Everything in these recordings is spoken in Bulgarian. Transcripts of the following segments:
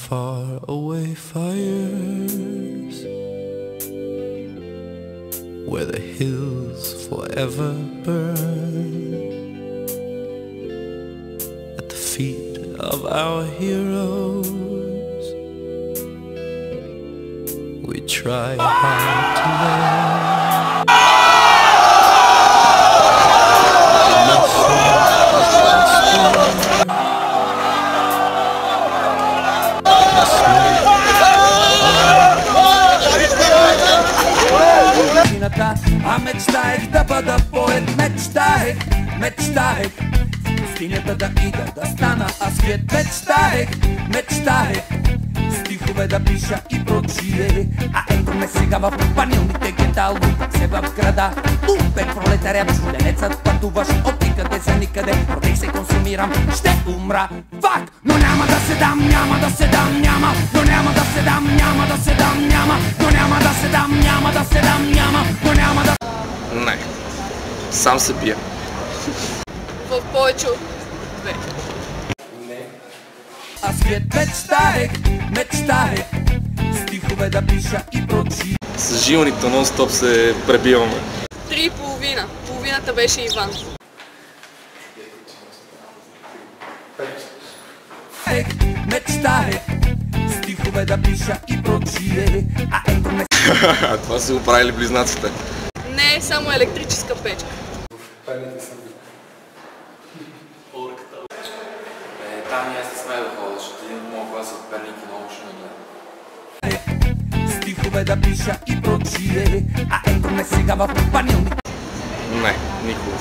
far away fires, where the hills forever burn, at the feet of our heroes, we try hard to learn. А мечтаех да бъда поет, мечтаех в пустинята да ида, да стана аскет, мечтаех стихове да пиша и прочие. А ето ме сега в панилните гета, лутам се в града, тупек пролетарят, чуденецът пътуваш от никъде за никъде, родей се, консумирам, ще умра, факт, но няма да се дам, няма да се дам, няма, но няма да се дам, няма да се дам, няма, но няма да се дам, няма да се дам, няма, но няма да... Не, сам се бия. В повече от две. Не. Аз мечтаех стихове да пиша и прочи. С жилните нон-стоп се пребиваме. 3,5. Половината беше Иван. Мечтаех стихове да пиша и прочие. А ето ме... Това са го правили близнаците. Не, само електрическа печка. Там и аз не сме да ходя, защото един от моят клас от Перник и много ще ме гледа. Стихове да пиша и прочие. А ето ме сега в панилните. Не, никога.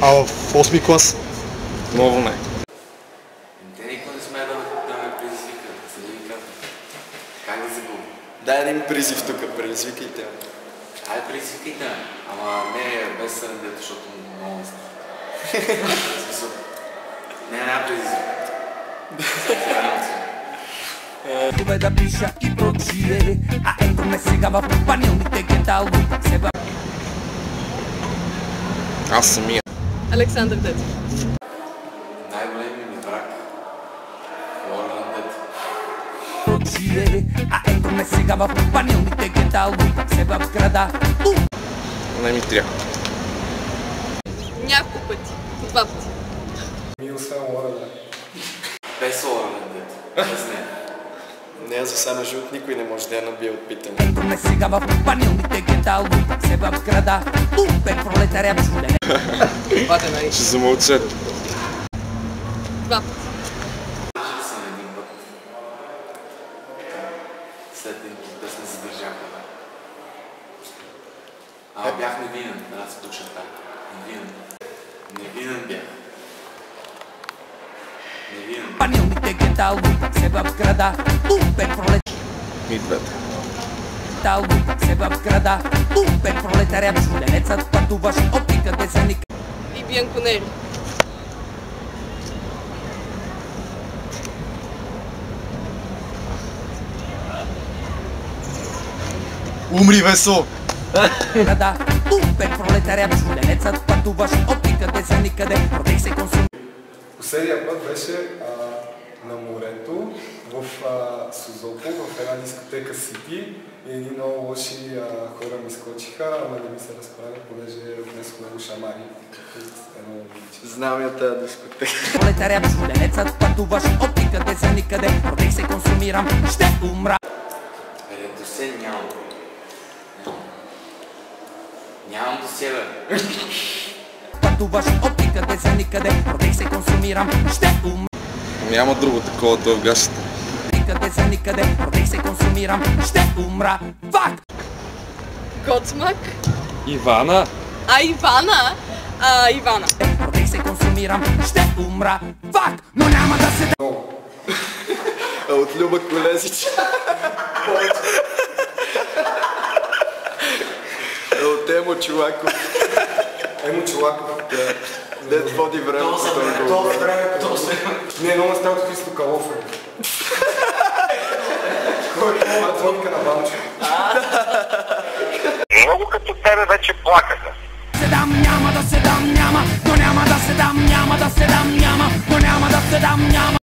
А в 8-ми клас? Ново не. Те никога не сме да ме предизвика, да се ви казва. Как да загубя? Дай един призив тук, предизвикайте. Айде предизвикайте ме, ама не без сърдето, защото много не става. Не, предизвик. Стихове да пиша и прочие. А ето ме сега в панилните гета, лутам се в... Аз самия. Александър Децов. Най-големият ми враг. Орлан Децов. А ето ме сега в панилните гета, лутам се в града. Не ми трябва. Няколко пъти. 2 пъти. Освен Лора, да. Без Орлан Децов. Без не. Не, за сега на живот никой не може да я набие от питане. Ето ме сега в панилните гета, лутам се в града. Тупек пролетарят, чудене. Ще замълчат. 2 пъти. Задържали съм един път. След един протест не задържаха. Ама бях невинен, да се подчертая. Невинен. Невинен бях. Невинен. Панилните гета, лутам се в града. Тупек пролетарят. И двете. Лутам се в града. Тупек пролетарят, чуденецът пътуваш от никъде за никъде. И Бянконери. Умри, Весо! Града, тупек пролетарят, чуденецът пътуваш от никъде за никъде, родей се, консумирам. Последния път беше на морето в Созопол, в една дискотека Сити, и едни много лоши хора ми скочиха, ама не ми се разправя, понеже внесох много шамари. Знам я тази дискотека. Пролетарят, чуденецът пътуваш от никъде за никъде, родей се, консумирам, ще умра. Досе нямам. Нямам до себе. Пътуваш от никъде за никъде, родей се, консумирам, ще умра. Няма друго такова в гащата. Никъде за никъде, родей се, консумирам, ще умра. Факт! Гоцмак. Ивана. Ивана. Ивана. Родей се, консумирам, ще умра. Факт! Но няма да се... От Люба Колезич. От Емо Чулаков. Емо Чулаков. Дед води времето. Не, много става от Христо Калофер. Който има двойка на Банчо. Много като тебе вече плакаха. Няма да се дам, няма, но няма да се дам, няма да се дам, няма, но няма да се дам, няма.